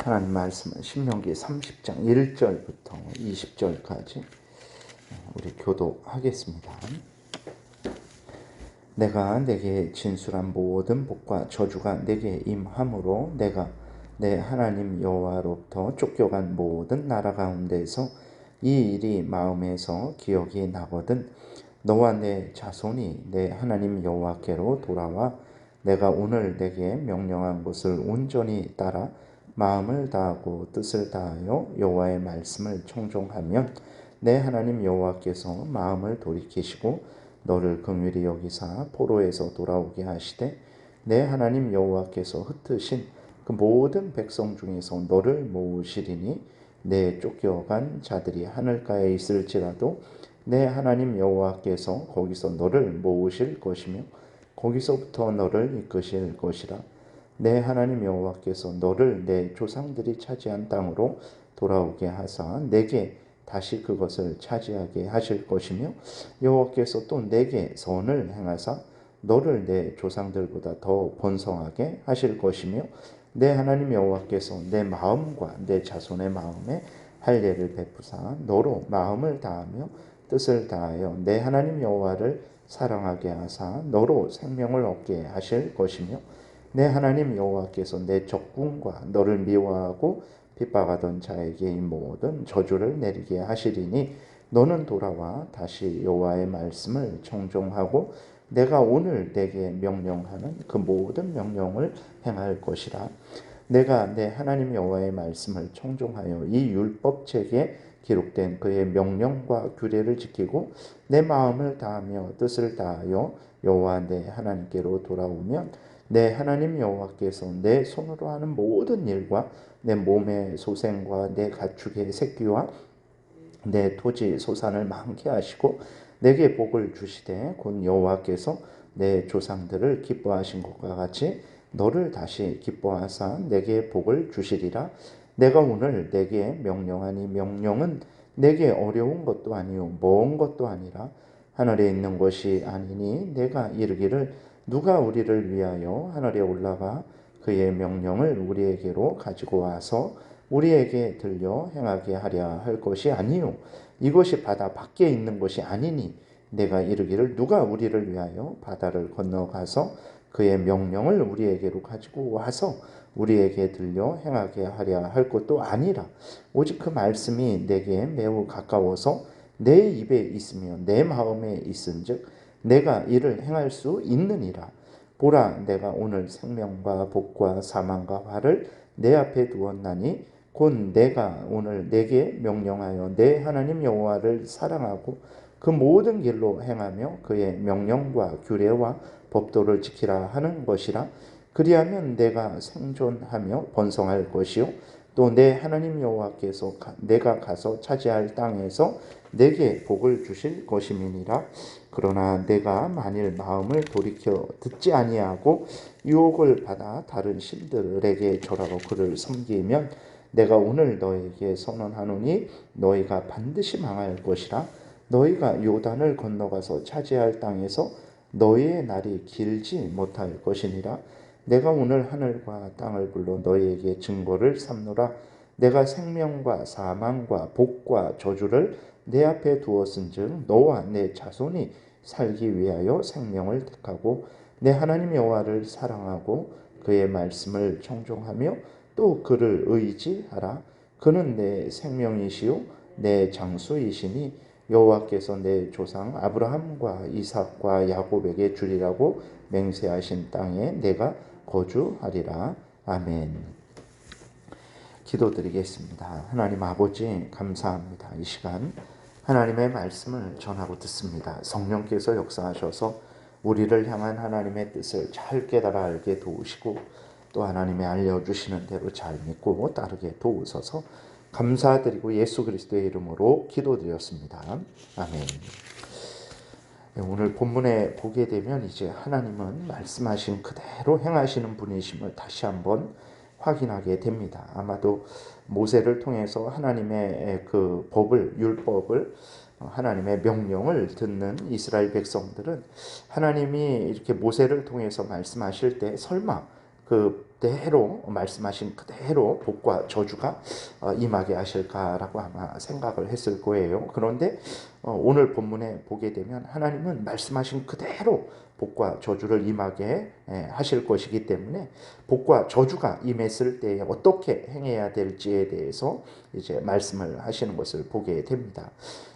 하나님 말씀은 신명기 30장 1절부터 20절까지 우리 교독하겠습니다. 내가 내게 진술한 모든 복과 저주가 내게 임함으로 내가 내 하나님 여호와로부터 쫓겨간 모든 나라 가운데서 이 일이 마음에서 기억이 나거든 너와 내 자손이 내 하나님 여호와께로 돌아와 내가 오늘 내게 명령한 것을 온전히 따라 마음을 다하고 뜻을 다하여 여호와의 말씀을 청종하면 내 하나님 여호와께서 마음을 돌이키시고 너를 긍휼히 여기사 포로에서 돌아오게 하시되 내 하나님 여호와께서 흩으신 그 모든 백성 중에서 너를 모으시리니 내 쫓겨간 자들이 하늘가에 있을지라도 내 하나님 여호와께서 거기서 너를 모으실 것이며 거기서부터 너를 이끄실 것이라. 내 하나님 여호와께서 너를 내 조상들이 차지한 땅으로 돌아오게 하사 내게 다시 그것을 차지하게 하실 것이며 여호와께서 또 내게 선을 행하사 너를 내 조상들보다 더 번성하게 하실 것이며 내 하나님 여호와께서 내 마음과 내 자손의 마음에 할례를 베푸사 너로 마음을 다하며 뜻을 다하여 내 하나님 여호와를 사랑하게 하사 너로 생명을 얻게 하실 것이며 내 하나님 여호와께서 내 적군과 너를 미워하고 핍박하던 자에게 이 모든 저주를 내리게 하시리니 너는 돌아와 다시 여호와의 말씀을 청종하고 내가 오늘 내게 명령하는 그 모든 명령을 행할 것이라. 내가 내 하나님 여호와의 말씀을 청종하여 이 율법책에 기록된 그의 명령과 규례를 지키고 내 마음을 다하며 뜻을 다하여 여호와 내 하나님께로 돌아오면 내 하나님 여호와께서 내 손으로 하는 모든 일과 내 몸의 소생과 내 가축의 새끼와 내 토지 소산을 많게 하시고 내게 복을 주시되 곧 여호와께서 내 조상들을 기뻐하신 것과 같이 너를 다시 기뻐하사 내게 복을 주시리라. 내가 오늘 내게 명령한 이 명령은 내게 어려운 것도 아니요 먼 것도 아니라 하늘에 있는 것이 아니니 내가 이르기를 누가 우리를 위하여 하늘에 올라가 그의 명령을 우리에게로 가지고 와서 우리에게 들려 행하게 하려 할 것이 아니요 이것이 바다 밖에 있는 것이 아니니 내가 이르기를 누가 우리를 위하여 바다를 건너가서 그의 명령을 우리에게로 가지고 와서 우리에게 들려 행하게 하려 할 것도 아니라 오직 그 말씀이 내게 매우 가까워서 내 입에 있으며 내 마음에 있은즉 내가 이를 행할 수 있느니라. 보라 내가 오늘 생명과 복과 사망과 화를 내 앞에 두었나니 곧 내가 오늘 내게 명령하여 내 하나님 여호와를 사랑하고 그 모든 길로 행하며 그의 명령과 규례와 법도를 지키라 하는 것이라. 그리하면 내가 생존하며 번성할 것이요 또 내 하나님 여호와께서 내가 가서 차지할 땅에서 내게 복을 주실 것임이니라. 그러나 내가 만일 마음을 돌이켜 듣지 아니하고 유혹을 받아 다른 신들에게 절하고 그를 섬기면 내가 오늘 너에게 선언하노니 너희가 반드시 망할 것이라. 너희가 요단을 건너가서 차지할 땅에서 너희의 날이 길지 못할 것이니라. 내가 오늘 하늘과 땅을 불러 너희에게 증거를 삼노라. 내가 생명과 사망과 복과 저주를 내 앞에 두었은즉 너와 내 자손이 살기 위하여 생명을 택하고 내 하나님 여호와를 사랑하고 그의 말씀을 청종하며 또 그를 의지하라. 그는 내 생명이시요 내 장수이시니 여호와께서 내 조상 아브라함과 이삭과 야곱에게 주리라고 맹세하신 땅에 내가 거주하리라. 아멘. 기도드리겠습니다. 하나님 아버지 감사합니다. 이 시간 하나님의 말씀을 전하고 듣습니다. 성령께서 역사하셔서 우리를 향한 하나님의 뜻을 잘 깨달아 알게 도우시고 또 하나님의 알려주시는 대로 잘 믿고 따르게 도우소서. 감사드리고 예수 그리스도의 이름으로 기도드렸습니다. 아멘. 오늘 본문에 보게 되면 이제 하나님은 말씀하신 그대로 행하시는 분이심을 다시 한번 확인하게 됩니다. 아마도 모세를 통해서 하나님의 그 법을, 율법을, 하나님의 명령을 듣는 이스라엘 백성들은 하나님이 이렇게 모세를 통해서 말씀하실 때 설마 그 그대로 말씀하신 그대로 복과 저주가 임하게 하실까라고 아마 생각을 했을 거예요. 그런데 오늘 본문에 보게 되면 하나님은 말씀하신 그대로 복과 저주를 임하게 하실 것이기 때문에 복과 저주가 임했을 때에 어떻게 행해야 될지에 대해서 이제 말씀을 하시는 것을 보게 됩니다.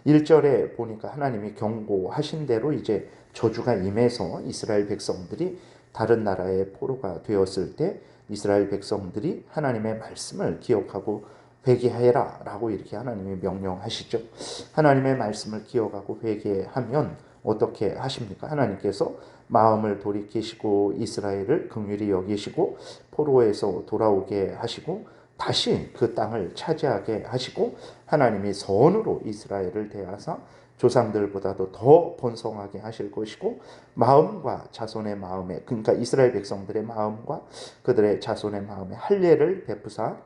1절에 보니까 하나님이 경고하신 대로 이제 저주가 임해서 이스라엘 백성들이 다른 나라의 포로가 되었을 때 이스라엘 백성들이 하나님의 말씀을 기억하고 회개하라 라고 이렇게 하나님이 명령하시죠. 하나님의 말씀을 기억하고 회개하면 어떻게 하십니까? 하나님께서 마음을 돌이키시고 이스라엘을 긍휼히 여기시고 포로에서 돌아오게 하시고 다시 그 땅을 차지하게 하시고 하나님이 선으로 이스라엘을 대하사 조상들보다도 더 번성하게 하실 것이고 마음과 자손의 마음에, 그러니까 이스라엘 백성들의 마음과 그들의 자손의 마음에 할례를 베푸사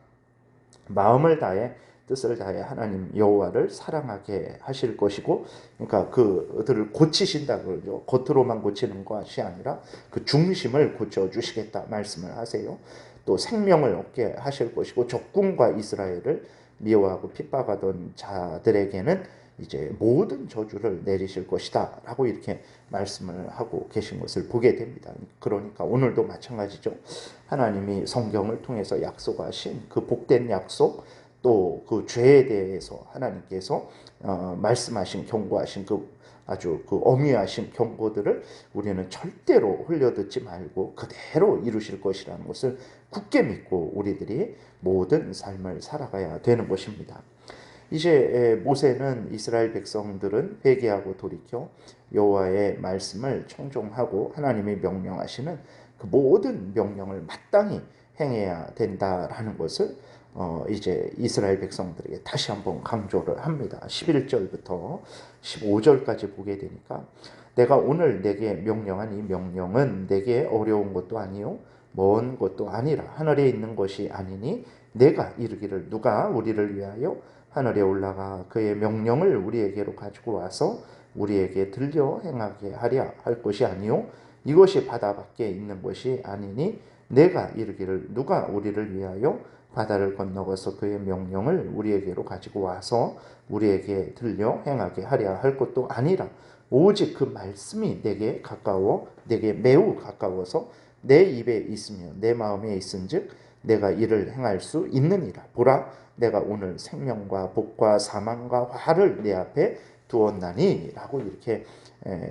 마음을 다해 뜻을 다해 하나님 여호와를 사랑하게 하실 것이고, 그러니까 그들을 고치신다 그러죠. 겉으로만 고치는 것이 아니라 그 중심을 고쳐주시겠다 말씀을 하세요. 또 생명을 얻게 하실 것이고 적군과 이스라엘을 미워하고 핍박하던 자들에게는 이제 모든 저주를 내리실 것이다 라고 이렇게 말씀을 하고 계신 것을 보게 됩니다. 그러니까 오늘도 마찬가지죠. 하나님이 성경을 통해서 약속하신 그 복된 약속, 또 그 죄에 대해서 하나님께서 말씀하신 경고하신 그 아주 그 엄위하신 경고들을 우리는 절대로 흘려듣지 말고 그대로 이루실 것이라는 것을 굳게 믿고 우리들이 모든 삶을 살아가야 되는 것입니다. 이제 모세는 이스라엘 백성들은 회개하고 돌이켜 여호와의 말씀을 청종하고 하나님이 명령하시는 그 모든 명령을 마땅히 행해야 된다라는 것을 이제 이스라엘 백성들에게 다시 한번 강조를 합니다. 11절부터 15절까지 보게 되니까 내가 오늘 내게 명령한 이 명령은 내게 어려운 것도 아니요 먼 것도 아니라 하늘에 있는 것이 아니니 내가 이르기를 누가 우리를 위하여 하늘에 올라가 그의 명령을 우리에게로 가지고 와서 우리에게 들려 행하게 하랴 할 것이 아니요 이것이 바다 밖에 있는 것이 아니니 내가 이르기를 누가 우리를 위하여 바다를 건너가서 그의 명령을 우리에게로 가지고 와서 우리에게 들려 행하게 하랴 할 것도 아니라 오직 그 말씀이 내게 가까워 내게 매우 가까워서 내 입에 있으며 내 마음에 있은즉 내가 이를 행할 수 있느니라. 보라 내가 오늘 생명과 복과 사망과 화를 내 앞에 두었나니 라고 이렇게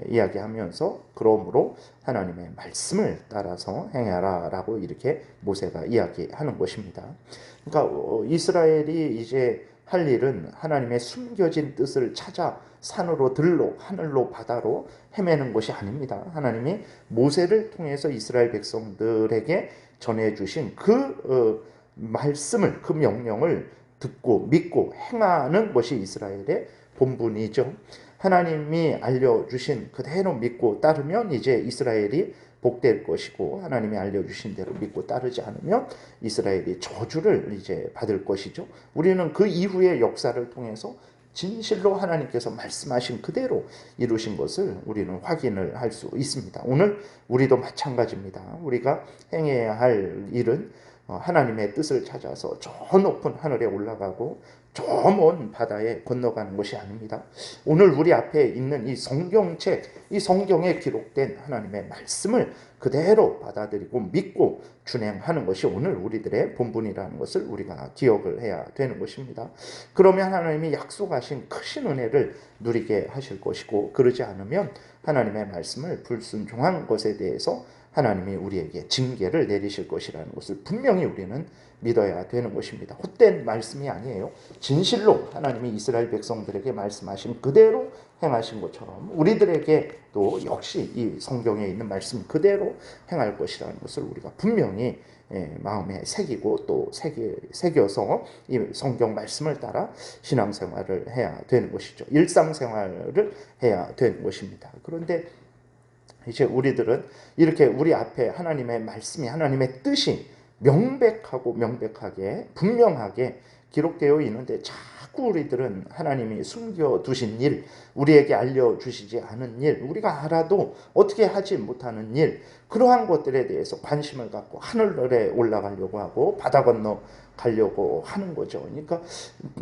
이야기하면서 그러므로 하나님의 말씀을 따라서 행하라 라고 이렇게 모세가 이야기하는 것입니다. 그러니까 이스라엘이 이제 할 일은 하나님의 숨겨진 뜻을 찾아 산으로 들로 하늘로 바다로 헤매는 것이 아닙니다. 하나님이 모세를 통해서 이스라엘 백성들에게 전해주신 그 말씀을, 그 명령을 듣고 믿고 행하는 것이 이스라엘의 본분이죠. 하나님이 알려주신 그대로 믿고 따르면 이제 이스라엘이 복될 것이고 하나님이 알려주신 대로 믿고 따르지 않으면 이스라엘이 저주를 이제 받을 것이죠. 우리는 그 이후의 역사를 통해서 진실로 하나님께서 말씀하신 그대로 이루신 것을 우리는 확인을 할 수 있습니다. 오늘 우리도 마찬가지입니다. 우리가 행해야 할 일은 하나님의 뜻을 찾아서 저 높은 하늘에 올라가고 저 먼 바다에 건너가는 것이 아닙니다. 오늘 우리 앞에 있는 이 성경책, 이 성경에 기록된 하나님의 말씀을 그대로 받아들이고 믿고 준행하는 것이 오늘 우리들의 본분이라는 것을 우리가 기억을 해야 되는 것입니다. 그러면 하나님이 약속하신 크신 은혜를 누리게 하실 것이고, 그러지 않으면 하나님의 말씀을 불순종한 것에 대해서 하나님이 우리에게 징계를 내리실 것이라는 것을 분명히 우리는 믿어야 되는 것입니다. 헛된 말씀이 아니에요. 진실로 하나님이 이스라엘 백성들에게 말씀하신 그대로 행하신 것처럼 우리들에게도 역시 이 성경에 있는 말씀 그대로 행할 것이라는 것을 우리가 분명히 마음에 새기고 또 새겨서 이 성경 말씀을 따라 신앙생활을 해야 되는 것이죠. 일상생활을 해야 되는 것입니다. 그런데 이제 우리들은 이렇게 우리 앞에 하나님의 말씀이, 하나님의 뜻이 명백하고 명백하게 분명하게 기록되어 있는데 자꾸 우리들은 하나님이 숨겨두신 일, 우리에게 알려주시지 않은 일, 우리가 알아도 어떻게 하지 못하는 일, 그러한 것들에 대해서 관심을 갖고 하늘에 올라가려고 하고 바다 건너 가려고 하는 거죠. 그러니까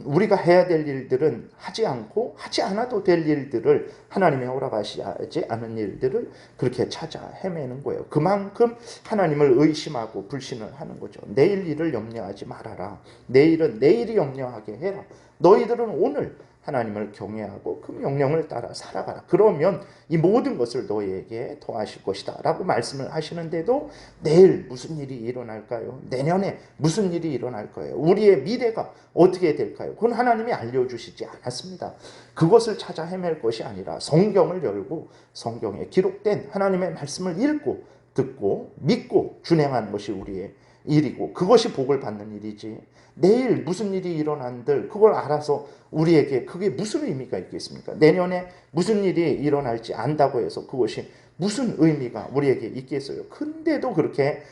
우리가 해야 될 일들은 하지 않고 하지 않아도 될 일들을, 하나님이 허락하시지 않은 일들을 그렇게 찾아 헤매는 거예요. 그만큼 하나님을 의심하고 불신을 하는 거죠. 내일 일을 염려하지 말아라. 내일은 내일이 염려하게 해라. 너희들은 오늘 하나님을 경외하고 그 명령을 따라 살아가라. 그러면 이 모든 것을 너희에게 더하실 것이다 라고 말씀을 하시는데도 내일 무슨 일이 일어날까요? 내년에 무슨 일이 일어날 거예요? 우리의 미래가 어떻게 될까요? 그건 하나님이 알려주시지 않았습니다. 그것을 찾아 헤맬 것이 아니라 성경을 열고 성경에 기록된 하나님의 말씀을 읽고 듣고 믿고 준행하는 것이 우리의 일이고, 그것이 복을 받는 일이지, 내일 무슨 일이 일어난들 그걸 알아서 우리에게 그게 무슨 의미가 있겠습니까? 내년에 무슨 일이 일어날지 안다고 해서 그것이 무슨 의미가 우리에게 있겠어요? 근데도 그렇게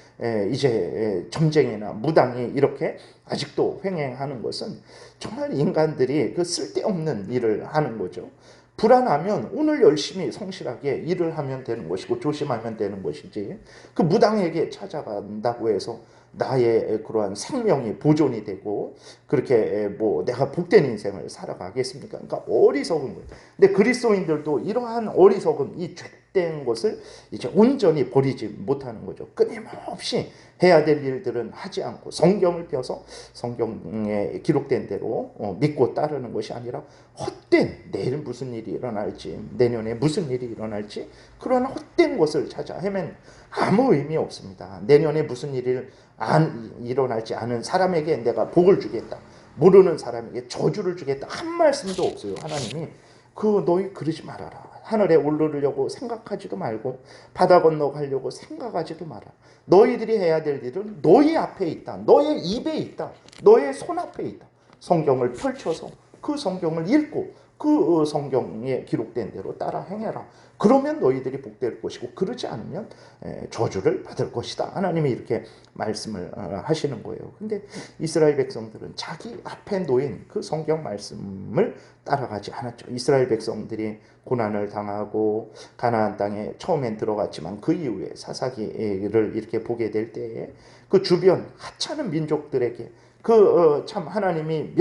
이제 점쟁이나 무당이 이렇게 아직도 횡행하는 것은 정말 인간들이 그 쓸데없는 일을 하는 거죠. 불안하면 오늘 열심히 성실하게 일을 하면 되는 것이고 조심하면 되는 것이지, 그 무당에게 찾아간다고 해서 나의 그러한 생명이 보존이 되고 그렇게 뭐 내가 복된 인생을 살아가겠습니까? 그러니까 어리석은 거예요. 근데 그리스도인들도 이러한 어리석은 이 죄된 것을 이제 온전히 버리지 못하는 거죠. 끊임없이 해야 될 일들은 하지 않고 성경을 펴서 성경에 기록된 대로 믿고 따르는 것이 아니라 헛된, 내일 무슨 일이 일어날지, 내년에 무슨 일이 일어날지, 그런 헛된 것을 찾아 헤맨 아무 의미 없습니다. 내년에 무슨 일이 일어날지 아는 사람에게 내가 복을 주겠다, 모르는 사람에게 저주를 주겠다, 한 말씀도 없어요. 하나님이 너희 그러지 말아라. 하늘에 오르려고 생각하지도 말고 바다 건너 가려고 생각하지도 마라. 너희들이 해야 될 일은 너희 앞에 있다. 너의 입에 있다. 너의 손앞에 있다. 성경을 펼쳐서 그 성경을 읽고 그 성경에 기록된 대로 따라 행해라. 그러면 너희들이 복될 것이고, 그러지 않으면 저주를 받을 것이다. 하나님이 이렇게 말씀을 하시는 거예요. 근데 이스라엘 백성들은 자기 앞에 놓인 그 성경 말씀을 따라가지 않았죠. 이스라엘 백성들이 고난을 당하고 가나안 땅에 처음엔 들어갔지만 그 이후에 사사기를 이렇게 보게 될 때에 그 주변 하찮은 민족들에게 참 하나님이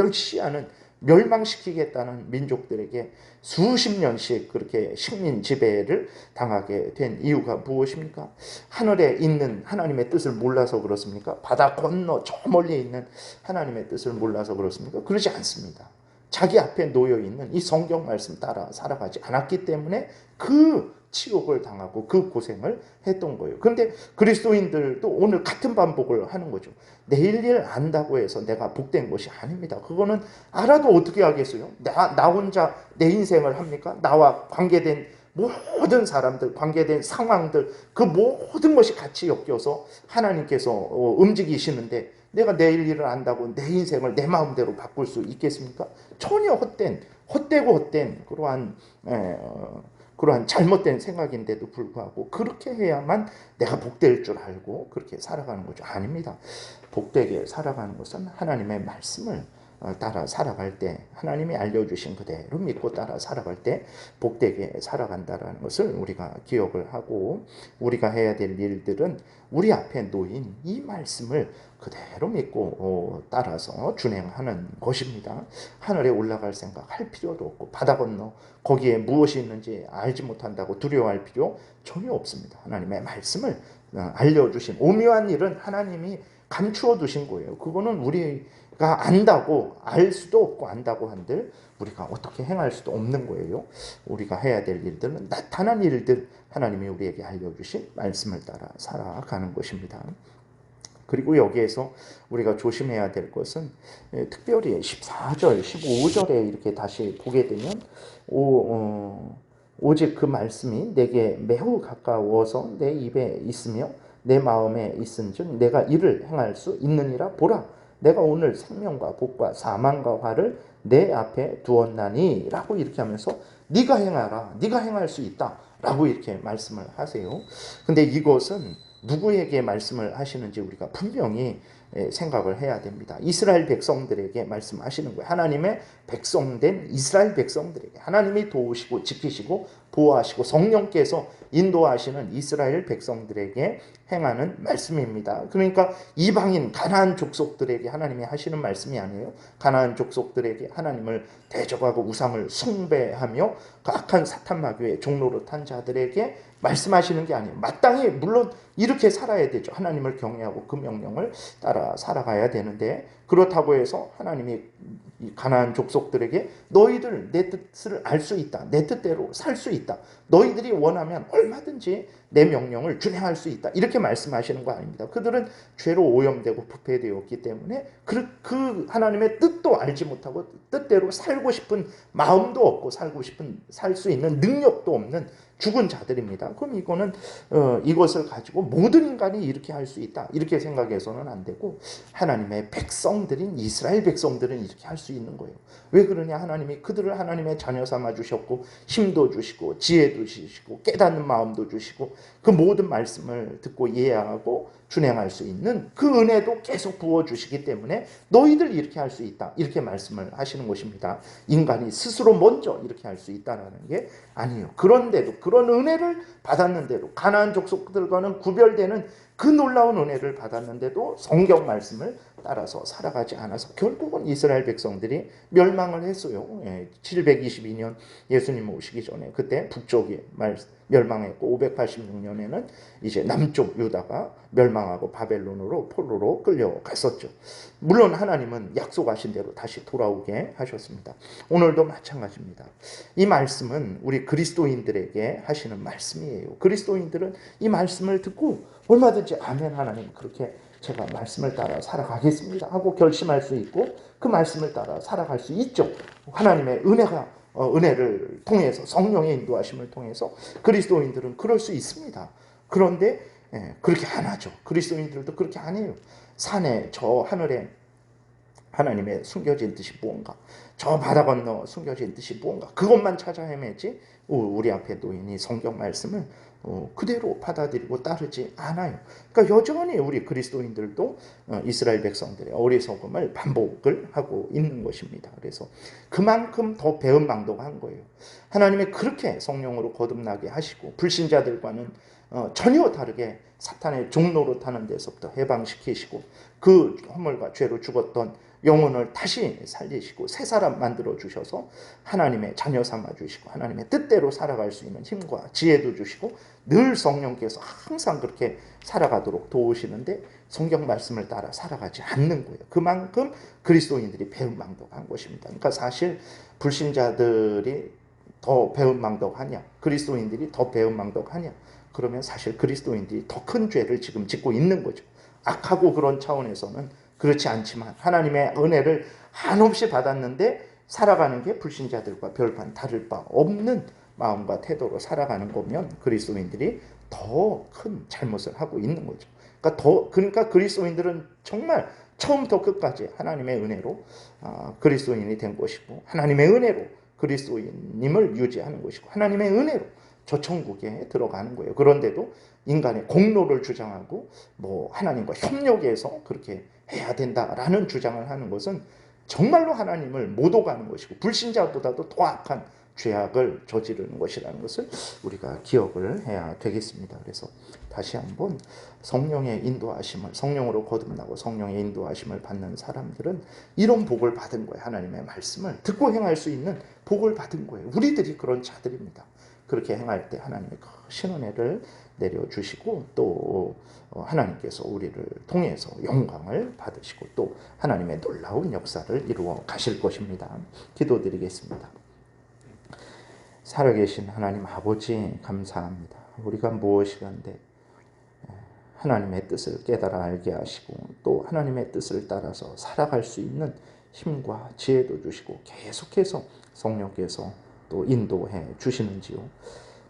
멸망시키겠다는 민족들에게 수십 년씩 그렇게 식민 지배를 당하게 된 이유가 무엇입니까? 하늘에 있는 하나님의 뜻을 몰라서 그렇습니까? 바다 건너 저 멀리 있는 하나님의 뜻을 몰라서 그렇습니까? 그러지 않습니다. 자기 앞에 놓여있는 이 성경 말씀 따라 살아가지 않았기 때문에 그 치욕을 당하고 그 고생을 했던 거예요. 그런데 그리스도인들도 오늘 같은 반복을 하는 거죠. 내일 일 안다고 해서 내가 복된 것이 아닙니다. 그거는 알아도 어떻게 하겠어요? 나 혼자 내 인생을 합니까? 나와 관계된 모든 사람들, 관계된 상황들, 그 모든 것이 같이 엮여서 하나님께서 움직이시는데 내가 내일 일을 안다고 내 인생을 내 마음대로 바꿀 수 있겠습니까? 전혀 헛되고 그러한 잘못된 생각인데도 불구하고 그렇게 해야만 내가 복될 줄 알고 그렇게 살아가는 거죠. 아닙니다. 복되게 살아가는 것은 하나님의 말씀을 따라 살아갈 때, 하나님이 알려주신 그대로 믿고 따라 살아갈 때 복되게 살아간다는 것을 우리가 기억을 하고, 우리가 해야 될 일들은 우리 앞에 놓인 이 말씀을 그대로 믿고 따라서 준행하는 것입니다. 하늘에 올라갈 생각 할 필요도 없고, 바다 건너 거기에 무엇이 있는지 알지 못한다고 두려워할 필요 전혀 없습니다. 하나님의 말씀을 알려주신 오묘한 일은 하나님이 감추어 두신 거예요. 그거는 우리가 안다고, 알 수도 없고 안다고 한들 우리가 어떻게 행할 수도 없는 거예요. 우리가 해야 될 일들은 나타난 일들, 하나님이 우리에게 알려주신 말씀을 따라 살아가는 것입니다. 그리고 여기에서 우리가 조심해야 될 것은 특별히 14절, 15절에 이렇게 다시 보게 되면 오직 그 말씀이 내게 매우 가까워서 내 입에 있으며 내 마음에 있은즉 내가 이를 행할 수 있느니라. 보라, 내가 오늘 생명과 복과 사망과 화를 내 앞에 두었나니 라고 이렇게 하면서 네가 행하라, 네가 행할 수 있다 라고 이렇게 말씀을 하세요. 근데 이것은 누구에게 말씀을 하시는지 우리가 분명히 생각을 해야 됩니다. 이스라엘 백성들에게 말씀하시는 거예요. 하나님의 백성된 이스라엘 백성들에게 하나님이 도우시고 지키시고 보호하시고 성령께서 인도하시는 이스라엘 백성들에게 행하는 말씀입니다. 그러니까 이방인 가나안 족속들에게 하나님이 하시는 말씀이 아니에요. 가나안 족속들에게 하나님을 대적하고 우상을 숭배하며 그 악한 사탄 마귀의 종로로 탄 자들에게 말씀하시는 게 아니에요. 마땅히 물론 이렇게 살아야 되죠. 하나님을 경외하고 그 명령을 따라 살아가야 되는데, 그렇다고 해서 하나님이 가나안 족속들에게 너희들 내 뜻을 알 수 있다, 내 뜻대로 살 수 있다, 너희들이 원하면 얼마든지 내 명령을 준행할 수 있다, 이렇게 말씀하시는 거 아닙니다. 그들은 죄로 오염되고 부패되었기 때문에 그 하나님의 뜻도 알지 못하고 뜻대로 살고 싶은 마음도 없고 살 수 있는 능력도 없는 죽은 자들입니다. 그럼 이것을 가지고 모든 인간이 이렇게 할 수 있다, 이렇게 생각해서는 안 되고, 하나님의 백성들인 이스라엘 백성들은 이렇게 할 수 있는 거예요. 왜 그러냐? 하나님이 그들을 하나님의 자녀 삼아 주셨고 힘도 주시고 지혜도 주시고 깨닫는 마음도 주시고 그 모든 말씀을 듣고 이해하고 준행할 수 있는 그 은혜도 계속 부어주시기 때문에 너희들 이렇게 할 수 있다, 이렇게 말씀을 하시는 것입니다. 인간이 스스로 먼저 이렇게 할 수 있다는 게 아니에요. 그런데도 그런 은혜를 받았는데도, 가나안 족속들과는 구별되는 그 놀라운 은혜를 받았는데도 성경 말씀을 따라서 살아가지 않아서 결국은 이스라엘 백성들이 멸망을 했어요. 722년 예수님 오시기 전에 그때 북쪽이 멸망했고 586년에는 이제 남쪽 유다가 멸망하고 바벨론으로 포로로 끌려갔었죠. 물론 하나님은 약속하신 대로 다시 돌아오게 하셨습니다. 오늘도 마찬가지입니다. 이 말씀은 우리 그리스도인들에게 하시는 말씀이에요. 그리스도인들은 이 말씀을 듣고 얼마든지 아멘 하나님, 그렇게 제가 말씀을 따라 살아가겠습니다 하고 결심할 수 있고 그 말씀을 따라 살아갈 수 있죠. 하나님의 은혜를 통해서, 성령의 인도하심을 통해서 그리스도인들은 그럴 수 있습니다. 그런데 그렇게 안 하죠. 그리스도인들도 그렇게 안 해요. 산에 저 하늘에 하나님의 숨겨진 뜻이 무언가, 저 바다 건너 숨겨진 뜻이 무언가, 그것만 찾아 헤매지 우리 앞에 놓인 이 성경 말씀을 그대로 받아들이고 따르지 않아요. 그러니까 여전히 우리 그리스도인들도 이스라엘 백성들의 어리석음을 반복을 하고 있는 것입니다. 그래서 그만큼 더 배은망덕한 거예요. 하나님이 그렇게 성령으로 거듭나게 하시고 불신자들과는 전혀 다르게 사탄의 종로로 타는 데서부터 해방시키시고 그 허물과 죄로 죽었던 영혼을 다시 살리시고 새 사람 만들어 주셔서 하나님의 자녀 삼아 주시고 하나님의 뜻대로 살아갈 수 있는 힘과 지혜도 주시고 늘 성령께서 항상 그렇게 살아가도록 도우시는데 성경 말씀을 따라 살아가지 않는 거예요. 그만큼 그리스도인들이 배은망덕한 것입니다. 그러니까 사실 불신자들이 더 배은망덕하냐, 그리스도인들이 더 배은망덕하냐, 그러면 사실 그리스도인들이 더 큰 죄를 지금 짓고 있는 거죠. 악하고 그런 차원에서는 그렇지 않지만 하나님의 은혜를 한없이 받았는데 살아가는 게 불신자들과 별반 다를 바 없는 마음과 태도로 살아가는 거면 그리스도인들이 더 큰 잘못을 하고 있는 거죠. 그러니까 그리스도인들은 정말 처음부터 끝까지 하나님의 은혜로 그리스도인이 된 것이고, 하나님의 은혜로 그리스도인임을 유지하는 것이고, 하나님의 은혜로 저 천국에 들어가는 거예요. 그런데도 인간의 공로를 주장하고 하나님과 협력해서 그렇게 해야 된다라는 주장을 하는 것은 정말로 하나님을 못 오가는 것이고 불신자보다도 더 악한 죄악을 저지르는 것이라는 것을 우리가 기억을 해야 되겠습니다. 그래서 다시 한번 성령의 인도하심을, 성령으로 거듭나고 성령의 인도하심을 받는 사람들은 이런 복을 받은 거예요. 하나님의 말씀을 듣고 행할 수 있는 복을 받은 거예요. 우리들이 그런 자들입니다. 그렇게 행할 때 하나님의 크신 은혜를 내려주시고 또 하나님께서 우리를 통해서 영광을 받으시고 또 하나님의 놀라운 역사를 이루어 가실 것입니다. 기도드리겠습니다. 살아계신 하나님 아버지 감사합니다. 우리가 무엇이간데 하나님의 뜻을 깨달아 알게 하시고 또 하나님의 뜻을 따라서 살아갈 수 있는 힘과 지혜도 주시고 계속해서 성령께서 또 인도해 주시는지요.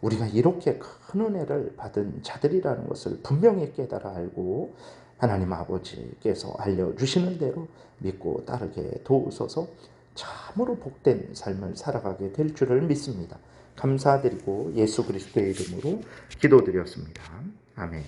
우리가 이렇게 큰 은혜를 받은 자들이라는 것을 분명히 깨달아 알고 하나님 아버지께서 알려주시는 대로 믿고 따르게 도우소서. 참으로 복된 삶을 살아가게 될 줄을 믿습니다. 감사드리고 예수 그리스도의 이름으로 기도드렸습니다. 아멘.